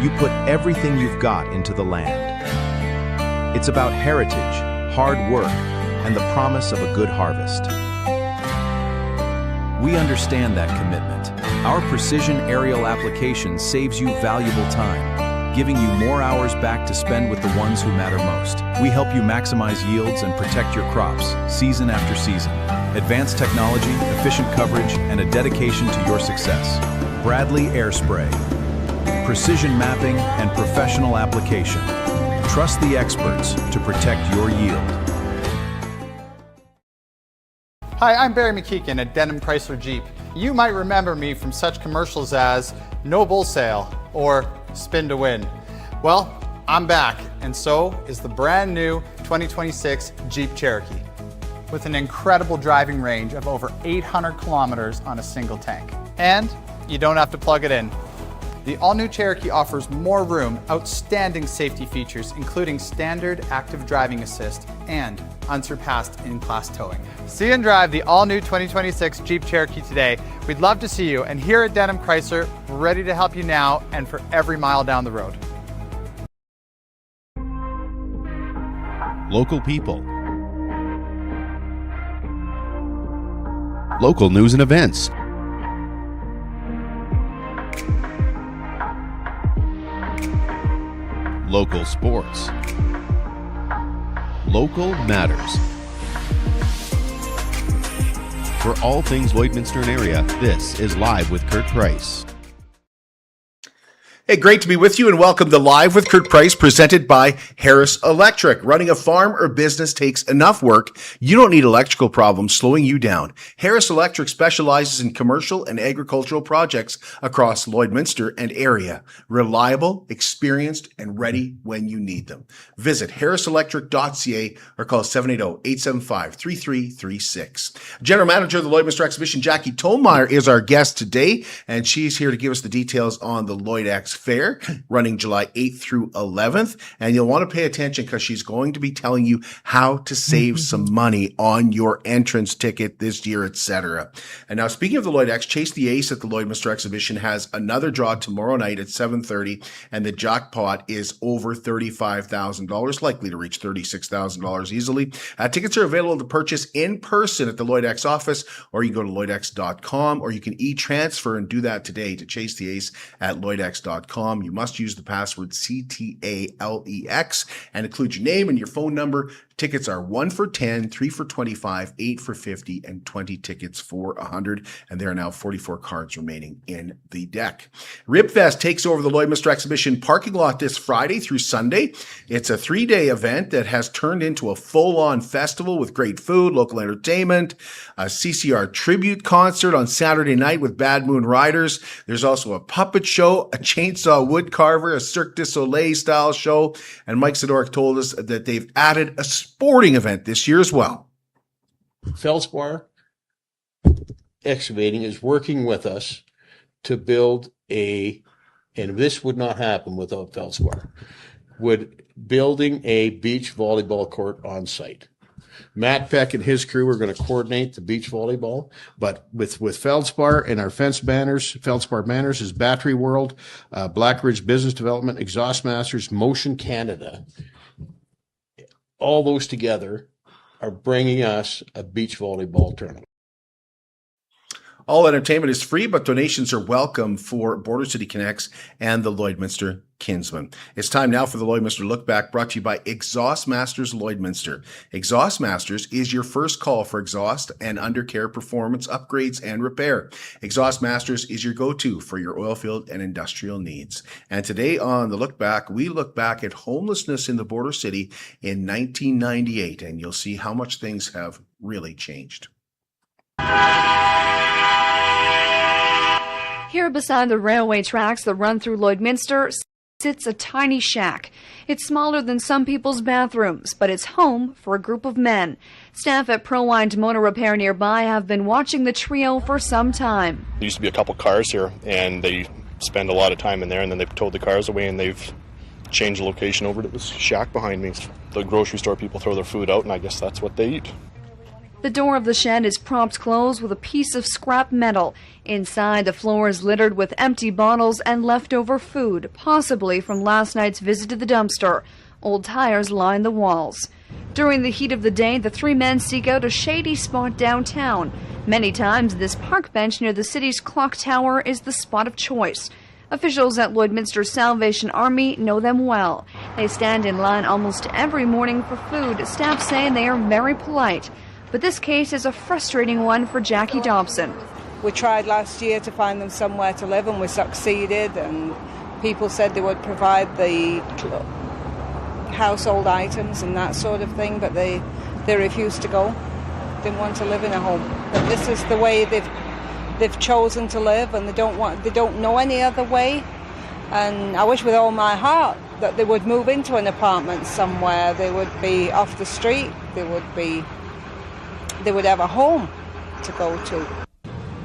you put everything you've got into the land. It's about heritage, hard work, and the promise of a good harvest. We understand that commitment. Our precision aerial application saves you valuable time, giving you more hours back to spend with the ones who matter most. We help you maximize yields and protect your crops, season after season. Advanced technology, efficient coverage, and a dedication to your success. Bradley Air Spray. Precision mapping and professional application. Trust the experts to protect your yield. Hi, I'm Barry McKeegan at Denham Chrysler Jeep. You might remember me from such commercials as No Bull Sale or Spin to Win. Well, I'm back, and so is the brand new 2026 Jeep Cherokee with an incredible driving range of over 800 kilometers on a single tank. And you don't have to plug it in. The all-new Cherokee offers more room, outstanding safety features, including standard active driving assist and unsurpassed in-class towing. See and drive the all-new 2026 Jeep Cherokee today. We'd love to see you, and here at Denham Chrysler, we're ready to help you now and for every mile down the road. Local people. Local news and events. Local sports. Local matters. For all things Lloydminster and area, this is Live with Kurt Price. Hey, great to be with you, and welcome to Live with Kurt Price, presented by Harris Electric. Running a farm or business takes enough work. You don't need electrical problems slowing you down. Harris Electric specializes in commercial and agricultural projects across Lloydminster and area. Reliable, experienced, and ready when you need them. Visit harriselectric.ca or call 780-875-3336. General Manager of the Lloydminster Exhibition, Jackie Tomayer, is our guest today, and she's here to give us the details on the Lloyd Ex Fair, running July 8th through 11th. And you'll want to pay attention because she's going to be telling you how to save some money on your entrance ticket this year, etc. And now, speaking of the Lloyd Ex, Chase the Ace at the Lloydminster Exhibition has another draw tomorrow night at 7:30, and the jackpot is over $35,000, likely to reach $36,000 easily. Tickets are available to purchase in person at the Lloyd Ex office, or you can go to lloydex.com, or you can e-transfer and do that today to Chase the Ace at lloydex.com. You must use the password CTALEX and include your name and your phone number. Tickets are 1 for 10, 3 for 25, 8 for 50, and 20 tickets for 100. And there are now 44 cards remaining in the deck. Ribfest takes over the Lloydminster Exhibition parking lot this Friday through Sunday. It's a 3-day event that has turned into a full-on festival with great food, local entertainment, a CCR tribute concert on Saturday night with Bad Moon Riders. There's also a puppet show, a chainsaw wood carver, a Cirque du Soleil style show. And Mike Sidoric told us that they've added a sporting event this year as well. Feldspar Excavating is working with us to build and this would not happen without Feldspar, building a beach volleyball court on site. Matt Peck and his crew are going to coordinate the beach volleyball, but with Feldspar and our fence banners, Feldspar banners is Battery World, Blackridge Business Development, Exhaust Masters, Motion Canada. All those together are bringing us a beach volleyball tournament. All entertainment is free, but donations are welcome for Border City Connects and the Lloydminster Kinsman. It's time now for the Lloydminster Look Back, brought to you by Exhaust Masters Lloydminster. Exhaust Masters is your first call for exhaust and undercarriage performance upgrades and repair. Exhaust Masters is your go-to for your oil field and industrial needs. And today on the Look Back, we look back at homelessness in the Border City in 1998, and you'll see how much things have really changed. Here beside the railway tracks that run through Lloydminster sits a tiny shack. It's smaller than some people's bathrooms, but it's home for a group of men. Staff at ProWind Motor Repair nearby have been watching the trio for some time. There used to be a couple cars here, and they spend a lot of time in there, and then they've towed the cars away, and they've changed the location over to this shack behind me. The grocery store people throw their food out, and I guess that's what they eat. The door of the shed is propped closed with a piece of scrap metal. Inside, the floor is littered with empty bottles and leftover food, possibly from last night's visit to the dumpster. Old tires line the walls. During the heat of the day, the three men seek out a shady spot downtown. Many times, this park bench near the city's clock tower is the spot of choice. Officials at Lloydminster Salvation Army know them well. They stand in line almost every morning for food. Staff say they are very polite. But this case is a frustrating one for Jackie Dobson. We tried last year to find them somewhere to live, and we succeeded, and people said they would provide the household items and that sort of thing, but they refused to go. Didn't want to live in a home. But this is the way they've chosen to live, and they don't know any other way. And I wish with all my heart that they would move into an apartment somewhere. They would be off the street. They would have a home to go to.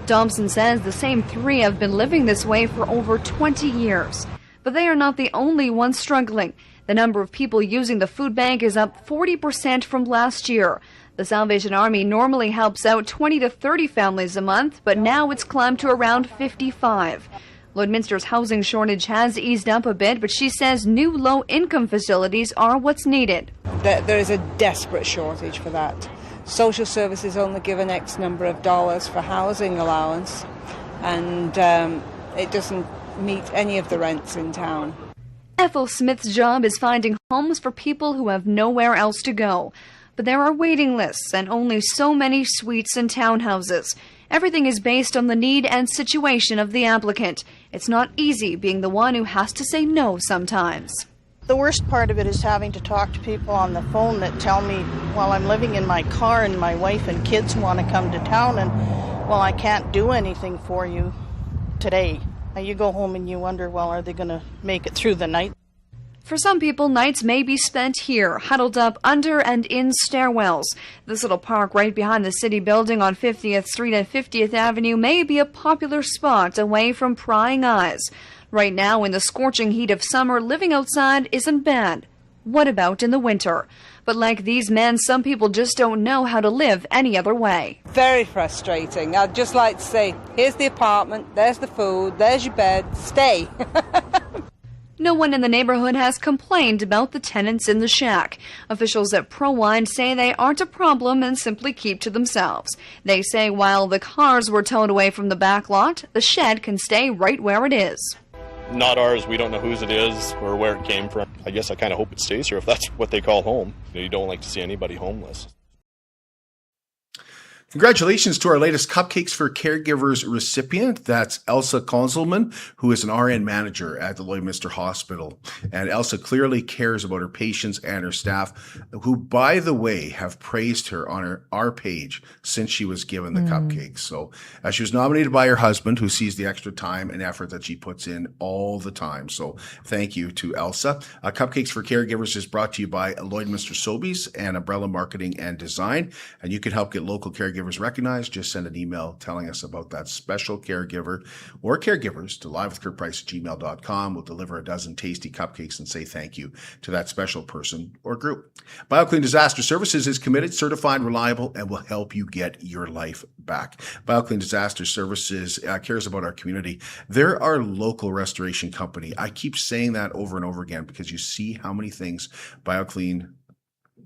Dobson says the same three have been living this way for over 20 years. But they are not the only ones struggling. The number of people using the food bank is up 40% from last year. The Salvation Army normally helps out 20 to 30 families a month, but now it's climbed to around 55. Lloydminster's housing shortage has eased up a bit, but she says new low-income facilities are what's needed. There is a desperate shortage for that. Social services only give an X number of dollars for housing allowance, and it doesn't meet any of the rents in town. Ethel Smith's job is finding homes for people who have nowhere else to go. But there are waiting lists and only so many suites and townhouses. Everything is based on the need and situation of the applicant. It's not easy being the one who has to say no sometimes. The worst part of it is having to talk to people on the phone that tell me while I'm living in my car and my wife and kids want to come to town, and well, I can't do anything for you today. You go home and you wonder, well, are they going to make it through the night? For some people, nights may be spent here, huddled up under and in stairwells. This little park right behind the city building on 50th Street and 50th Avenue may be a popular spot away from prying eyes. Right now, in the scorching heat of summer, living outside isn't bad. What about in the winter? But like these men, some people just don't know how to live any other way. Very frustrating. I'd just like to say, here's the apartment, there's the food, there's your bed, stay. No one in the neighborhood has complained about the tenants in the shack. Officials at ProWind say they aren't a problem and simply keep to themselves. They say while the cars were towed away from the back lot, the shed can stay right where it is. Not ours. We don't know whose it is or where it came from. I guess I kind of hope it stays here if that's what they call home. You don't like to see anybody homeless. Congratulations to our latest Cupcakes for Caregivers recipient. That's Elsa Konzelman, who is an RN manager at the Lloydminster Hospital. And Elsa clearly cares about her patients and her staff, who, by the way, have praised her on our page since she was given the cupcakes. So she was nominated by her husband, who sees the extra time and effort that she puts in all the time. So thank you to Elsa. Cupcakes for Caregivers is brought to you by Lloydminster Sobeys and Umbrella Marketing and Design. And you can help get local caregivers recognized. Just send an email telling us about that special caregiver or caregivers to livewithkurtprice@gmail.com. We'll deliver a dozen tasty cupcakes and say thank you to that special person or group. BioClean Disaster Services is committed, certified, reliable, and will help you get your life back. BioClean Disaster Services cares about our community. They're our local restoration company. I keep saying that over and over again because you see how many things BioClean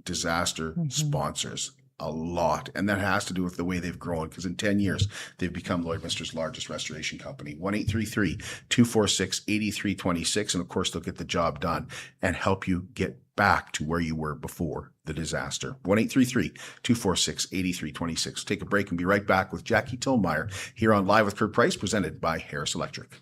Disaster sponsors. A lot. And that has to do with the way they've grown, because in 10 years, they've become Lloydminster's largest restoration company. 1-833-246-8326. And of course, they'll get the job done and help you get back to where you were before the disaster. 1-833-246-8326. Take a break and be right back with Jackie Tomayer here on Live with Kurt Price, presented by Harris Electric.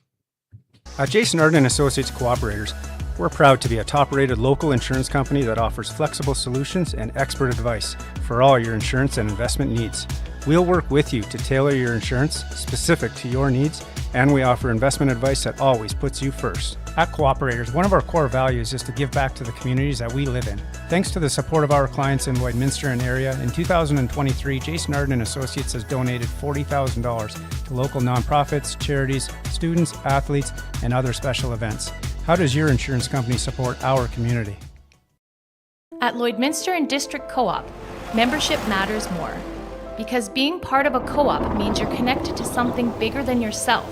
Jason Arden Associates Cooperators. We're proud to be a top-rated local insurance company that offers flexible solutions and expert advice for all your insurance and investment needs. We'll work with you to tailor your insurance specific to your needs, and we offer investment advice that always puts you first. At Cooperators, one of our core values is to give back to the communities that we live in. Thanks to the support of our clients in Lloydminster and area, in 2023, Jason Arden Associates has donated $40,000 to local nonprofits, charities, students, athletes, and other special events. How does your insurance company support our community? At Lloydminster and District Co-op, membership matters more. Because being part of a co-op means you're connected to something bigger than yourself.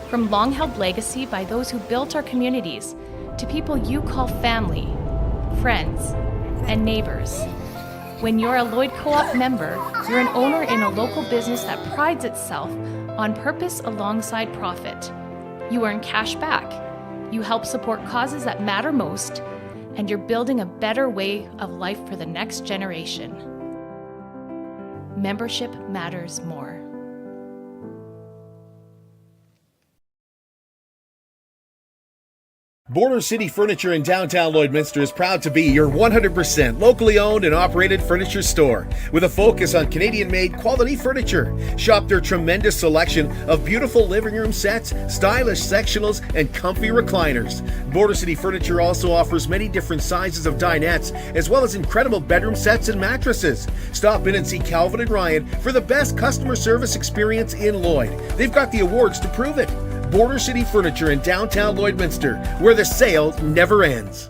From long-held legacy by those who built our communities to people you call family, friends, and neighbors. When you're a Lloyd Co-op member, you're an owner in a local business that prides itself on purpose alongside profit. You earn cash back, you help support causes that matter most, and you're building a better way of life for the next generation. Membership matters more. Border City Furniture in downtown Lloydminster is proud to be your 100% locally owned and operated furniture store with a focus on Canadian-made quality furniture. Shop their tremendous selection of beautiful living room sets, stylish sectionals, and comfy recliners. Border City Furniture also offers many different sizes of dinettes, as well as incredible bedroom sets and mattresses. Stop in and see Calvin and Ryan for the best customer service experience in Lloyd. They've got the awards to prove it. Border City Furniture in downtown Lloydminster, where the sale never ends.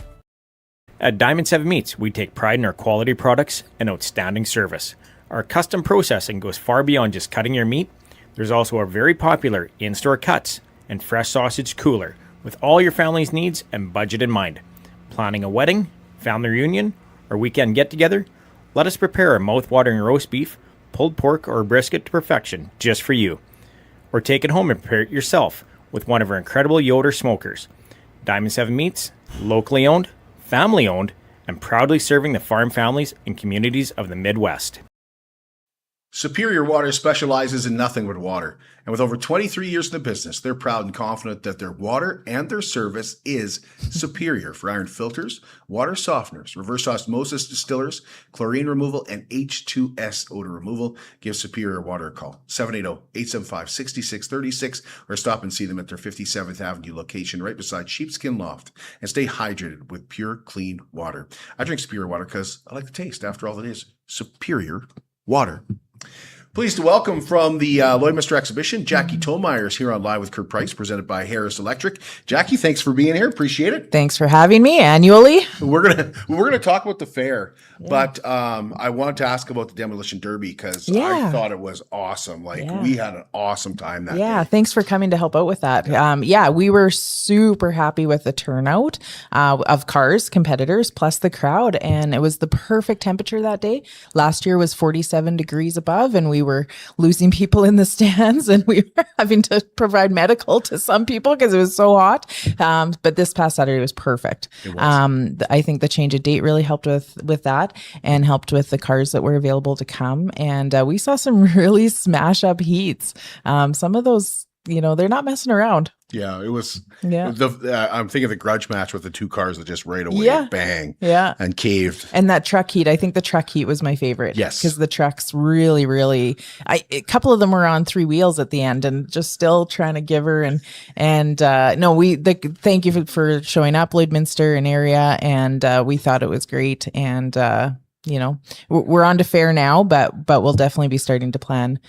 At Diamond 7 Meats, we take pride in our quality products and outstanding service. Our custom processing goes far beyond just cutting your meat. There's also a very popular in-store cuts and fresh sausage cooler with all your family's needs and budget in mind. Planning a wedding, family reunion, or weekend get-together? Let us prepare a mouth-watering roast beef, pulled pork, or brisket to perfection just for you. Or take it home and prepare it yourself with one of our incredible Yoder smokers. Diamond 7 Meats, locally owned, family owned, and proudly serving the farm families and communities of the Midwest. Superior Water specializes in nothing but water. And with over 23 years in the business, they're proud and confident that their water and their service is superior for iron filters, water softeners, reverse osmosis distillers, chlorine removal, and H2S odor removal. Give Superior Water a call, 780-875-6636, or stop and see them at their 57th Avenue location right beside Sheepskin Loft. And stay hydrated with pure, clean water. I drink Superior Water because I like the taste. After all, it is Superior Water. Pleased to welcome from the Lloydminster Exhibition, Jackie Tomayer is here on Live with Kurt Price, presented by Harris Electric. Jackie, thanks for being here. Appreciate it. Thanks for having me annually. We're gonna talk about the fair, but I wanted to ask about the Demolition Derby because I thought it was awesome. We had an awesome time that day. Thanks for coming to help out with that. We were super happy with the turnout of cars, competitors, plus the crowd, and it was the perfect temperature that day. Last year was 47 degrees above, and we were losing people in the stands, and we were having to provide medical to some people because it was so hot. But this past Saturday was perfect. It was. I think the change of date really helped with that, and helped with the cars that were available to come. And we saw some really smash up heats. Some of those, they're not messing around. Yeah, it was. Yeah, I'm thinking of the grudge match with the two cars that just right away bang, and caved. And that truck heat, I think the truck heat was my favorite. Yes, because the trucks really, really. A couple of them were on three wheels at the end, and just still trying to give her. Thank you for showing up, Lloydminster and area, and we thought it was great. And we're on to fair now, but we'll definitely be starting to plan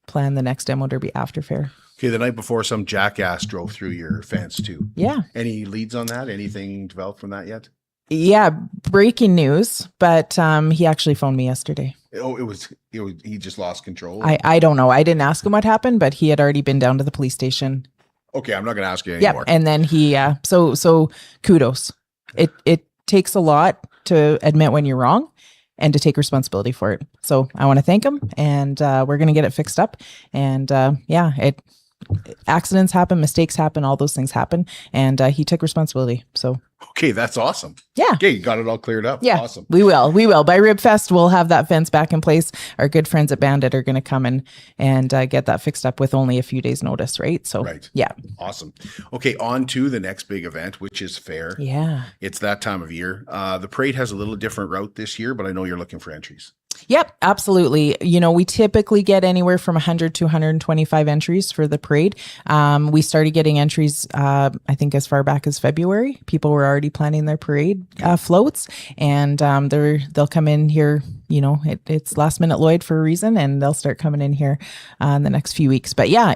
the next demo derby after fair. Okay, the night before, some jackass drove through your fence too. Yeah. Any leads on that? Anything developed from that yet? Yeah, breaking news, but he actually phoned me yesterday. Oh, he just lost control? I don't know. I didn't ask him what happened, but he had already been down to the police station. Okay, I'm not going to ask you anymore. Yeah, and then he, so kudos. It takes a lot to admit when you're wrong and to take responsibility for it. So I want to thank him, and we're going to get it fixed up. And accidents happen, mistakes happen, all those things happen, and he took responsibility. So okay, that's awesome. Yeah. Okay, you got it all cleared up. Yeah, awesome. We will. By Ribfest, we'll have that fence back in place. Our good friends at Bandit are going to come and get that fixed up with only a few days' notice, right? So yeah, awesome. Okay, on to the next big event, which is fair. Yeah, it's that time of year. The parade has a little different route this year, but I know you're looking for entries. Yep, absolutely. We typically get anywhere from 100 to 125 entries for the parade. We started getting entries, I think, as far back as February. People were already planning their parade floats, and they'll come in here. It's last minute Lloyd for a reason, and they'll start coming in here in the next few weeks. But yeah,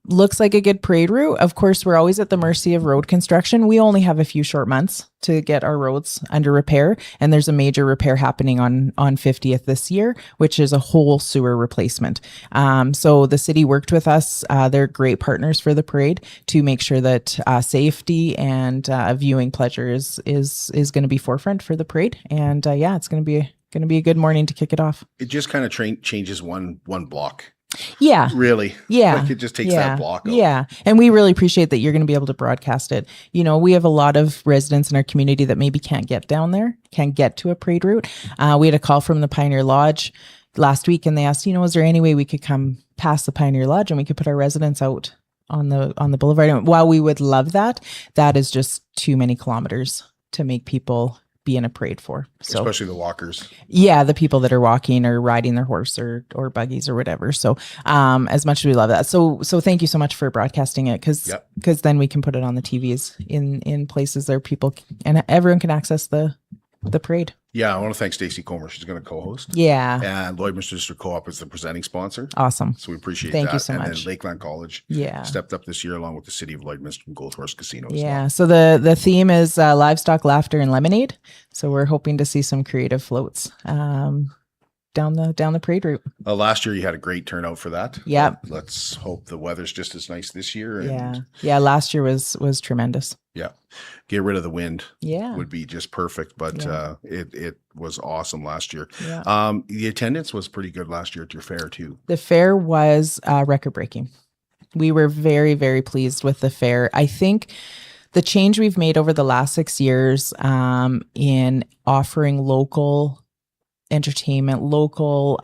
looks like a good parade route. Of course, we're always at the mercy of road construction. We only have a few short months to get our roads under repair. And there's a major repair happening on 50th this year, which is a whole sewer replacement. So the city worked with us. They're great partners for the parade to make sure that safety and viewing pleasure is going to be forefront for the parade. And it's going to be a good morning to kick it off. It just kind of changes one block. Yeah. Really? Yeah. Like it just takes that block out. Yeah. And we really appreciate that you're going to be able to broadcast it. You know, we have a lot of residents in our community that maybe can't get down there, can't get to a parade route. We had a call from the Pioneer Lodge last week and they asked, is there any way we could come past the Pioneer Lodge and we could put our residents out on the boulevard? And while we would love that, that is just too many kilometers to make people be in a parade for. So, especially the walkers. Yeah, the people that are walking or riding their horse or buggies or whatever. So as much as we love that. So thank you so much for broadcasting it because then we can put it on the TVs in places where people and everyone can access the parade. Yeah, I want to thank Stacey Comer. She's going to co-host. Yeah. And Lloydminster District Co-op is the presenting sponsor. Awesome. So we appreciate that. Thank you so much. And then Lakeland College stepped up this year along with the city of Lloydminster and Gold Horse Casino. Yeah. So the theme is livestock, laughter, and lemonade. So we're hoping to see some creative floats down the parade route. Last year you had a great turnout for that. Yeah. Let's hope the weather's just as nice this year. And yeah. Last year was tremendous. Yeah. Get rid of the wind. Yeah. Would be just perfect. But it was awesome last year. Yeah. The attendance was pretty good last year at your fair too. The fair was record breaking. We were very, very pleased with the fair. I think the change we've made over the last 6 years in offering local entertainment, local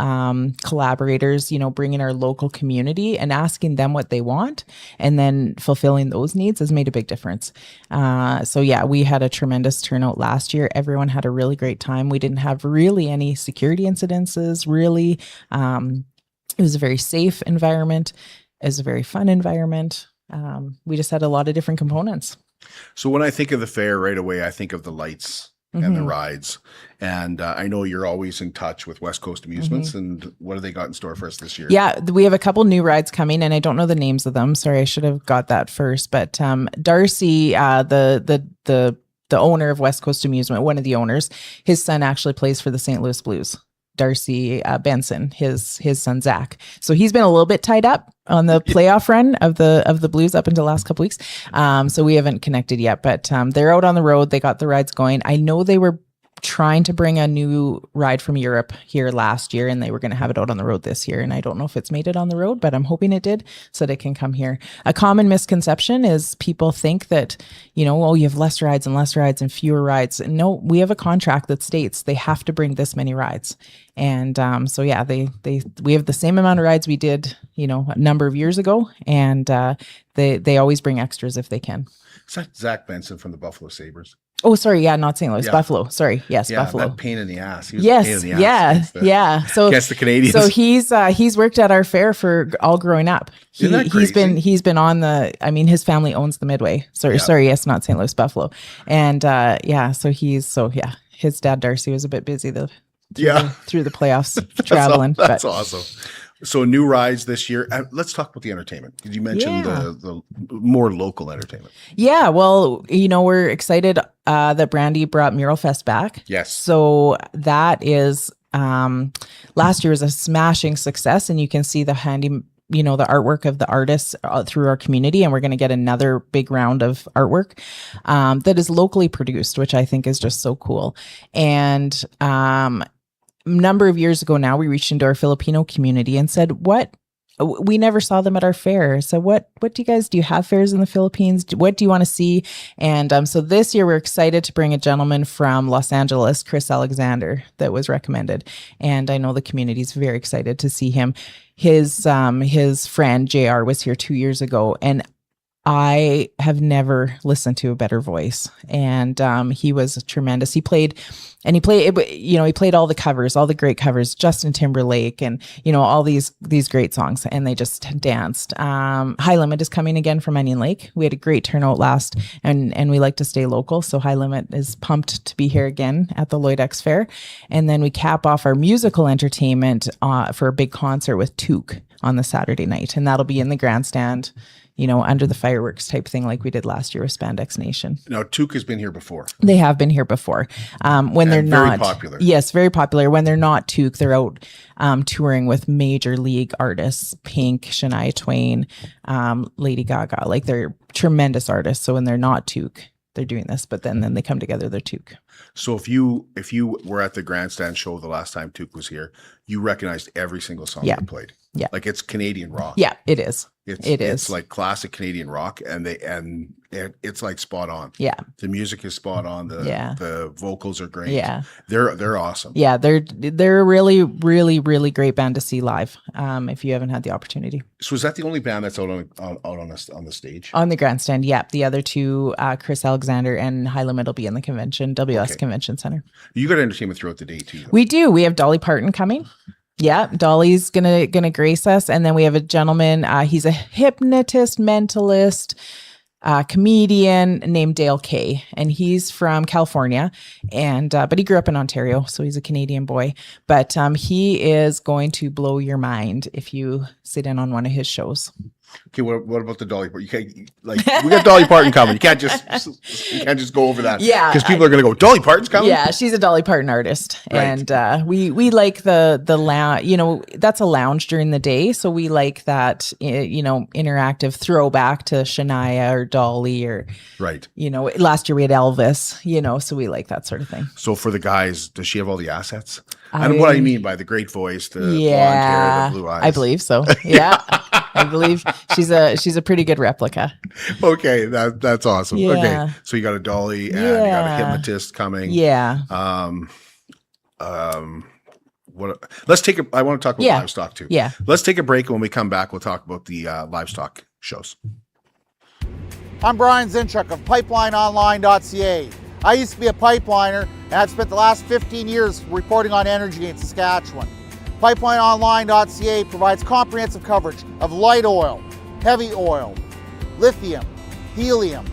collaborators, bringing our local community and asking them what they want and then fulfilling those needs has made a big difference. We had a tremendous turnout last year. Everyone had a really great time. We didn't have really any security incidences, really. It was a very safe environment. It was a very fun environment. We just had a lot of different components. So when I think of the fair right away, I think of the lights and the rides. And I know you're always in touch with West Coast Amusements. And what have they got in store for us this year? Yeah, we have a couple new rides coming and I don't know the names of them. Sorry, I should have got that first. But Darcy, the owner of West Coast Amusement, one of the owners, his son actually plays for the St. Louis Blues. Darcy Benson, his son Zach. So he's been a little bit tied up on the playoff run of the Blues up until the last couple weeks. So we haven't connected yet, but they're out on the road. They got the rides going. I know they were trying to bring a new ride from Europe here last year and they were going to have it out on the road this year. And I don't know if it's made it on the road, but I'm hoping it did so that it can come here. A common misconception is people think that, you have less rides and fewer rides. No, we have a contract that states they have to bring this many rides. And we have the same amount of rides we did, a number of years ago. And they always bring extras if they can. Is that Zach Benson from the Buffalo Sabres? Oh, sorry. Yeah, not St. Louis. Buffalo. Sorry. Yes, Buffalo. That pain in the ass. He was yes. a pain in the ass So against the Canadians. So he's worked at our fair for all growing up. He's been on his family owns the Midway. Sorry. Yes, not St. Louis, Buffalo. And his dad Darcy was a bit busy through the playoffs traveling. That's awesome. So new rides this year. Let's talk about the entertainment. Did you mention the more local entertainment? Yeah, well, we're excited that Brandy brought Mural Fest back. Yes. So that is last year was a smashing success, and you can see the the artwork of the artists through our community, and we're going to get another big round of artwork that is locally produced, which I think is just so cool. And number of years ago now, we reached into our Filipino community and said, we never saw them at our fair. So what do you guys do? You have fairs in the Philippines? What do you want to see? And so this year we're excited to bring a gentleman from Los Angeles, Chris Alexander, that was recommended. And I know the community is very excited to see him. His friend JR was here 2 years ago, and I have never listened to a better voice, and he was tremendous. He played all the covers, all the great covers, Justin Timberlake, and all these great songs, and they just danced. High Limit is coming again from Onion Lake. We had a great turnout last, and we like to stay local, so High Limit is pumped to be here again at the Lloyd Ex Fair. And then we cap off our musical entertainment for a big concert with Took on the Saturday night, and that'll be in the grandstand, under the fireworks type thing like we did last year with Spandex Nation. Now, Took has been here before. They have been here before. When they're very not popular. Yes, very popular. When they're not Took, they're out touring with major league artists, Pink, Shania Twain, Lady Gaga. Like, they're tremendous artists. So when they're not Took, they're doing this, but then they come together, they're Took. So if you were at the grandstand show the last time Took was here, you recognized every single song they played. Yeah. Like, it's Canadian rock. Yeah, it is. It's like classic Canadian rock, and it's like spot on. Yeah. The music is spot on. The vocals are great. Yeah. They're awesome. Yeah, they're a really, really, really great band to see live. If you haven't had the opportunity. So is that the only band that's out on the stage? On the grandstand, yeah. The other two, Chris Alexander and High Limit, will be in the convention, WS Convention Center. You got entertainment throughout the day too, though. We do. We have Dolly Parton coming. Yeah, Dolly's gonna grace us, and then we have a gentleman. He's a hypnotist, mentalist, comedian named Dale Kay, and he's from California, and but he grew up in Ontario, so he's a Canadian boy. But he is going to blow your mind if you sit in on one of his shows. Okay, what about the Dolly Parton? You can't, like, we got Dolly Parton coming. You can't just go over that. Yeah, because people are going to go, Dolly Parton's coming. Yeah, she's a Dolly Parton artist, right. And we like the lounge. That's a lounge during the day, so we like that. Interactive throwback to Shania or Dolly or right. Last year we had Elvis. So we like that sort of thing. So for the guys, does she have all the assets? And what I mean by the great voice, the blonde hair, the blue eyes. I believe so. Yeah. I believe she's a pretty good replica. Okay, that's awesome. Yeah. Okay, so you got a Dolly and you got a hypnotist coming. Yeah. Let's take I want to talk about livestock too. Yeah. Let's take a break, and when we come back, we'll talk about the livestock shows. I'm Brian Zinchuk of PipelineOnline.ca. I used to be a pipeliner, and I've spent the last 15 years reporting on energy in Saskatchewan. PipelineOnline.ca provides comprehensive coverage of light oil, heavy oil, lithium, helium,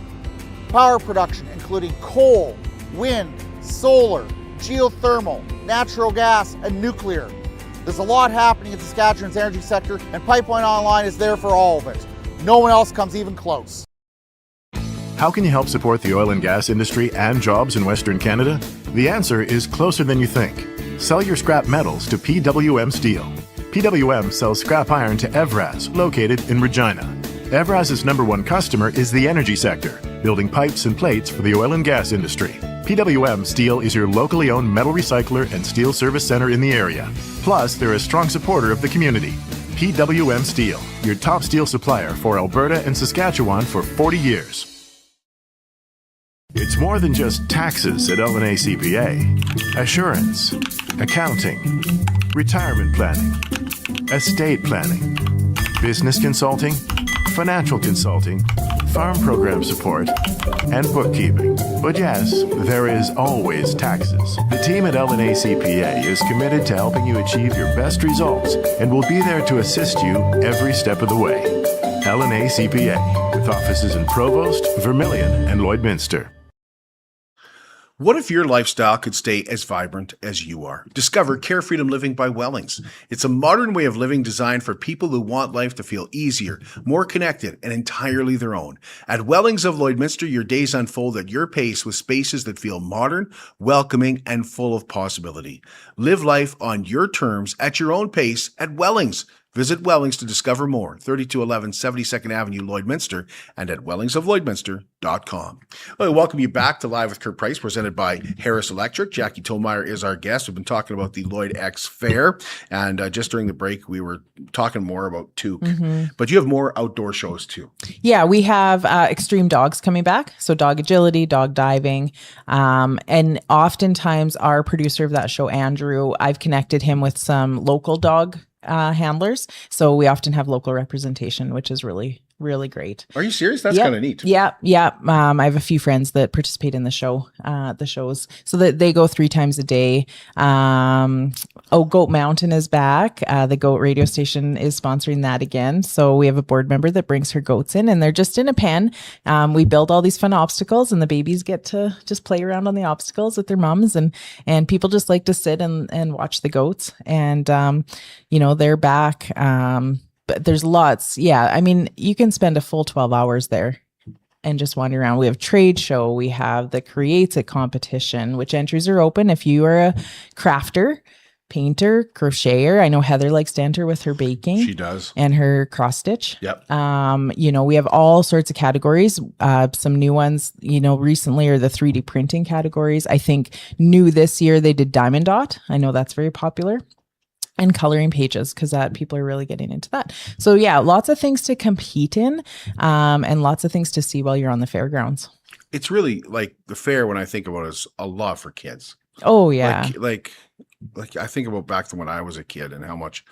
power production including coal, wind, solar, geothermal, natural gas, and nuclear. There's a lot happening in Saskatchewan's energy sector, and Pipeline Online is there for all of it. No one else comes even close. How can you help support the oil and gas industry and jobs in Western Canada? The answer is closer than you think. Sell your scrap metals to PWM Steel. PWM sells scrap iron to Evraz, located in Regina. Evraz's #1 customer is the energy sector, building pipes and plates for the oil and gas industry. PWM Steel is your locally owned metal recycler and steel service center in the area. Plus, they're a strong supporter of the community. PWM Steel, your top steel supplier for Alberta and Saskatchewan for 40 years. It's more than just taxes at LNA CPA. Assurance, accounting, retirement planning, estate planning, business consulting, financial consulting, farm program support, and bookkeeping. But yes, there is always taxes. The team at LNA CPA is committed to helping you achieve your best results and will be there to assist you every step of the way. LNA CPA, with offices in Provost, Vermilion, and Lloydminster. What if your lifestyle could stay as vibrant as you are? Discover Care Freedom Living by Wellings. It's a modern way of living designed for people who want life to feel easier, more connected, and entirely their own. At Wellings of Lloydminster, your days unfold at your pace with spaces that feel modern, welcoming, and full of possibility. Live life on your terms at your own pace at Wellings. Visit Wellings to discover more. 3211 72nd Avenue, Lloydminster, and at wellingsoflloydminster.com. Well, welcome you back to Live with Kurt Price, presented by Harris Electric. Jackie Tomayer is our guest. We've been talking about the Lloyd Ex Fair, and just during the break, we were talking more about Took. Mm-hmm. But you have more outdoor shows too. Yeah, we have extreme dogs coming back. So dog agility, dog diving. And oftentimes our producer of that show, Andrew, I've connected him with some local dog handlers. So we often have local representation, which is really really great. Are you serious? That's Yep. kind of neat. Yeah. I have a few friends that participate in the shows, so that they go 3 times a day. Goat Mountain is back. The goat radio station is sponsoring that again. So we have a board member that brings her goats in, and they're just in a pen. We build all these fun obstacles, and the babies get to just play around on the obstacles with their moms, and people just like to sit and watch the goats. And they're back. But there's lots. Yeah. I mean, you can spend a full 12 hours there and just wander around. We have trade show. We have the Creates It competition, which entries are open. If you are a crafter, painter, crocheter, I know Heather likes to enter with her baking. She does. And her cross stitch. Yep. We have all sorts of categories. Some new ones, recently are the 3D printing categories. I think new this year, they did Diamond Dot. I know that's very popular. And coloring pages, because people are really getting into that. So yeah, lots of things to compete in, and lots of things to see while you're on the fairgrounds. It's really like the fair, when I think about it, is a lot for kids. Oh yeah. Like I think about back to when I was a kid and how much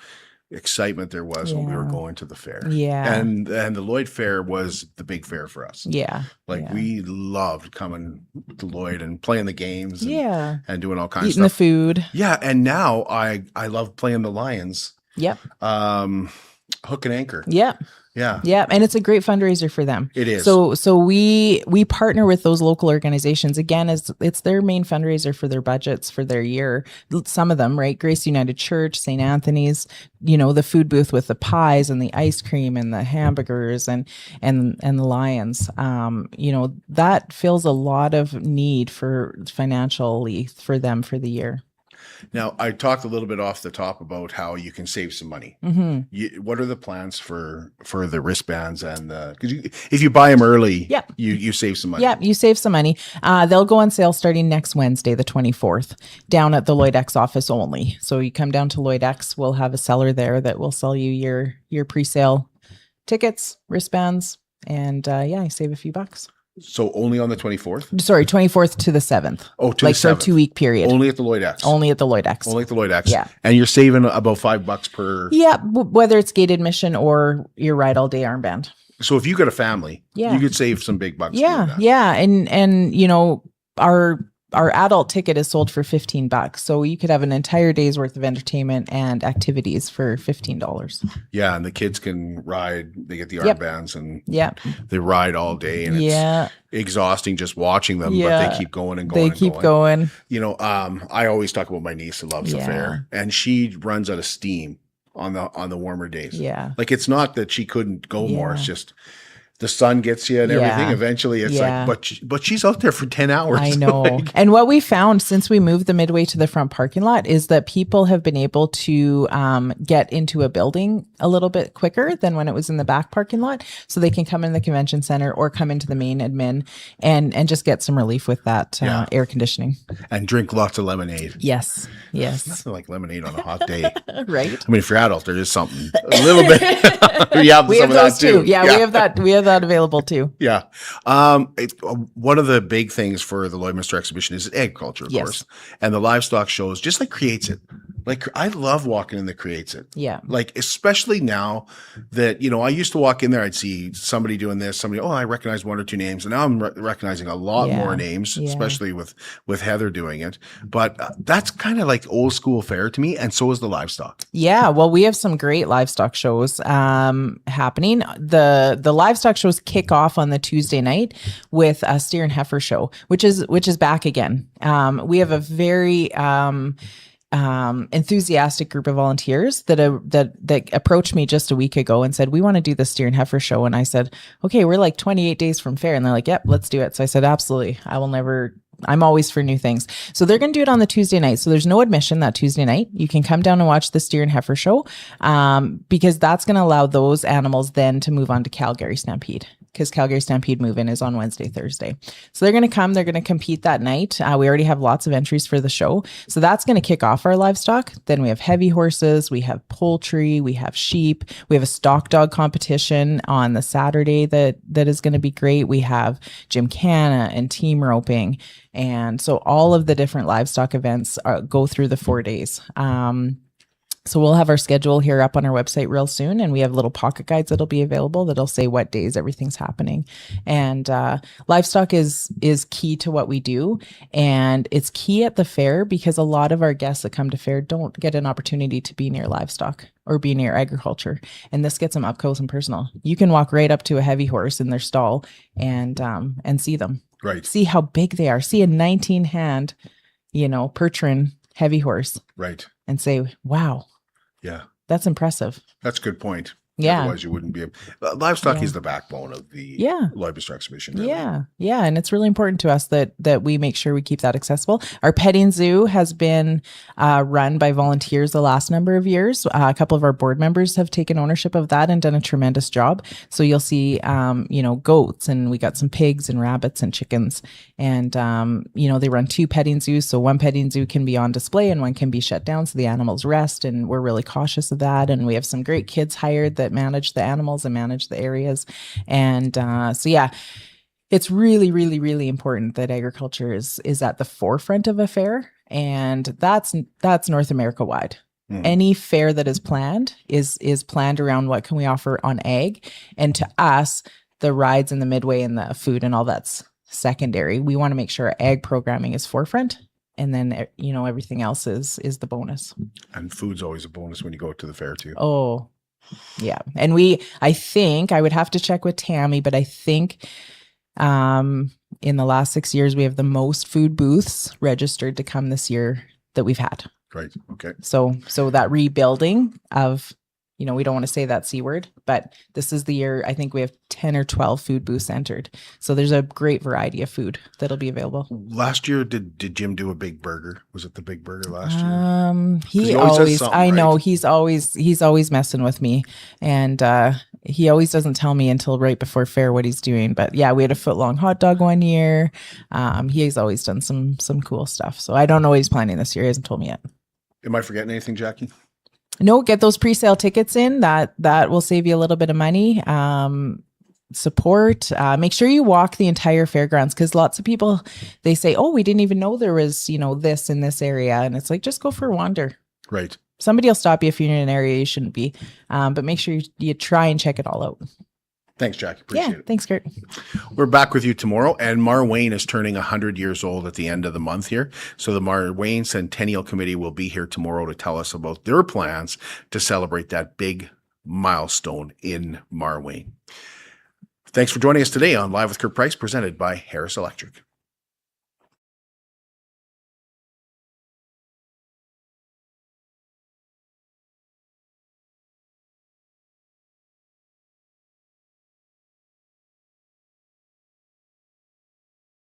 excitement there was when we were going to the fair. Yeah. And the Lloyd Fair was the big fair for us. Yeah. We loved coming to Lloyd and playing the games and doing all kinds Eating of stuff. the food. Yeah. And now I love playing the Lions. Yep. Hook and Anchor. Yep. Yeah. Yeah. And it's a great fundraiser for them. It is. So we partner with those local organizations. Again, it's their main fundraiser for their budgets for their year. Some of them, right? Grace United Church, St. Anthony's, the food booth with the pies and the ice cream and the hamburgers and the Lions. That fills a lot of need financially for them for the year. Now, I talked a little bit off the top about how you can save some money. Mm-hmm. What are the plans for the wristbands and because if you buy them early, you save some money. Yeah, you save some money. They'll go on sale starting next Wednesday, the 24th, down at the Lloyd Ex office only. So you come down to Lloyd Ex, we'll have a seller there that will sell you your pre-sale tickets, wristbands, and you save a few bucks. So only on the 24th? Sorry, 24th to the 7th. Oh, to the 7th. For a 2-week period. Only at the Lloyd Ex. Only at the Lloyd Ex. Only at the Lloyd Ex. Yeah. And you're saving about $5 per. Yeah, whether it's gate admission or your ride all day armband. So if you got a family, you could save some big bucks. Yeah, yeah, and our adult ticket is sold for $15, so you could have an entire day's worth of entertainment and activities for $15. Yeah, and the kids can ride. They get the armbands and they ride all day, and it's exhausting just watching them. But they keep going and going. They keep going. I always talk about my niece who loves the fair, and she runs out of steam on the warmer days. Yeah, like it's not that she couldn't go more. It's just the sun gets you and everything. Eventually it's like, but she's out there for 10 hours. I know. And what we found since we moved the Midway to the front parking lot is that people have been able to get into a building a little bit quicker than when it was in the back parking lot. So they can come in the convention center or come into the main admin and just get some relief with that air conditioning. And drink lots of lemonade. Yes. Yes. Nothing like lemonade on a hot day. Right. I mean, if you're adult, there is something a little bit. we have those that too. Yeah, we have that available too. Yeah. One of the big things for the Lloydminster Exhibition is agriculture, of course. And the livestock shows, just like Creates It. Like, I love walking in the Creates It. Yeah. Like, especially now that, I used to walk in there, I'd see somebody doing this, I recognize 1 or 2 names. And now I'm recognizing a lot more names, especially with Heather doing it. But that's kind of like old school fair to me. And so is the livestock. Yeah. Well, we have some great livestock shows happening. The livestock shows kick off on the Tuesday night with a steer and heifer show, which is back again. We have a very enthusiastic group of volunteers that approached me just a week ago and said, we want to do the steer and heifer show. And I said, okay, we're like 28 days from fair. And they're like, yep, let's do it. So I said, absolutely. I'm always for new things. So they're going to do it on the Tuesday night. So there's no admission that Tuesday night. You can come down and watch the steer and heifer show because that's going to allow those animals then to move on to Calgary Stampede, because Calgary Stampede move-in is on Wednesday, Thursday. So they're going to come. They're going to compete that night. We already have lots of entries for the show. So that's going to kick off our livestock. Then we have heavy horses. We have poultry. We have sheep. We have a stock dog competition on the Saturday that is going to be great. We have gymkhana and team roping. And so all of the different livestock events go through the 4 days. So we'll have our schedule here up on our website real soon, and we have little pocket guides that'll be available that'll say what days everything's happening. And livestock is key to what we do, and it's key at the fair because a lot of our guests that come to fair don't get an opportunity to be near livestock or be near agriculture, and this gets them up close and personal. You can walk right up to a heavy horse in their stall and see them. Right. See how big they are. See a 19-hand, Percheron heavy horse. Right. And say, wow. Yeah. That's impressive. That's a good point. Yeah. Otherwise, you wouldn't be able. Livestock is the backbone of the Lloydminster Exhibition. Really. Yeah. And it's really important to us that we make sure we keep that accessible. Our petting zoo has been run by volunteers the last number of years. A couple of our board members have taken ownership of that and done a tremendous job. So you'll see, goats, and we got some pigs and rabbits and chickens. And, they run 2 petting zoos. So one petting zoo can be on display and one can be shut down so the animals rest. And we're really cautious of that. And we have some great kids hired that manage the animals and manage the areas. And it's really, really, really important that agriculture is at the forefront of a fair. And that's North America wide. Any fair that is planned is planned around what can we offer on ag. And to us, the rides and the midway and the food and all that's secondary. We want to make sure our ag programming is forefront. And then, everything else is the bonus. And food's always a bonus when you go to the fair too. Oh, yeah. And I think I would have to check with Tammy, but I think in the last 6 years, we have the most food booths registered to come this year that we've had. Right. Okay. So that rebuilding of, we don't want to say that C word, but this is the year, I think we have 10 or 12 food booths entered. So there's a great variety of food that'll be available. Last year, did Jim do a big burger? Was it the big burger last year? He always I know he's always messing with me, and he always doesn't tell me until right before fair what he's doing. But yeah, we had a foot-long hot dog one year. He has always done some cool stuff. So I don't know what he's planning this year. He hasn't told me yet. Am I forgetting anything, Jackie? No, get those pre-sale tickets in. That will save you a little bit of money. Support. Make sure you walk the entire fairgrounds, because lots of people, they say, oh, we didn't even know there was, this in this area. And it's like, just go for a wander. Right. Somebody will stop you if you're in an area you shouldn't be. But make sure you try and check it all out. Thanks, Jackie. Appreciate it. Thanks, Kurt. We're back with you tomorrow, and Marwayne is turning 100 years old at the end of the month here. So the Marwayne Centennial Committee will be here tomorrow to tell us about their plans to celebrate that big milestone in Marwayne. Thanks for joining us today on Live with Kurt Price, presented by Harris Electric.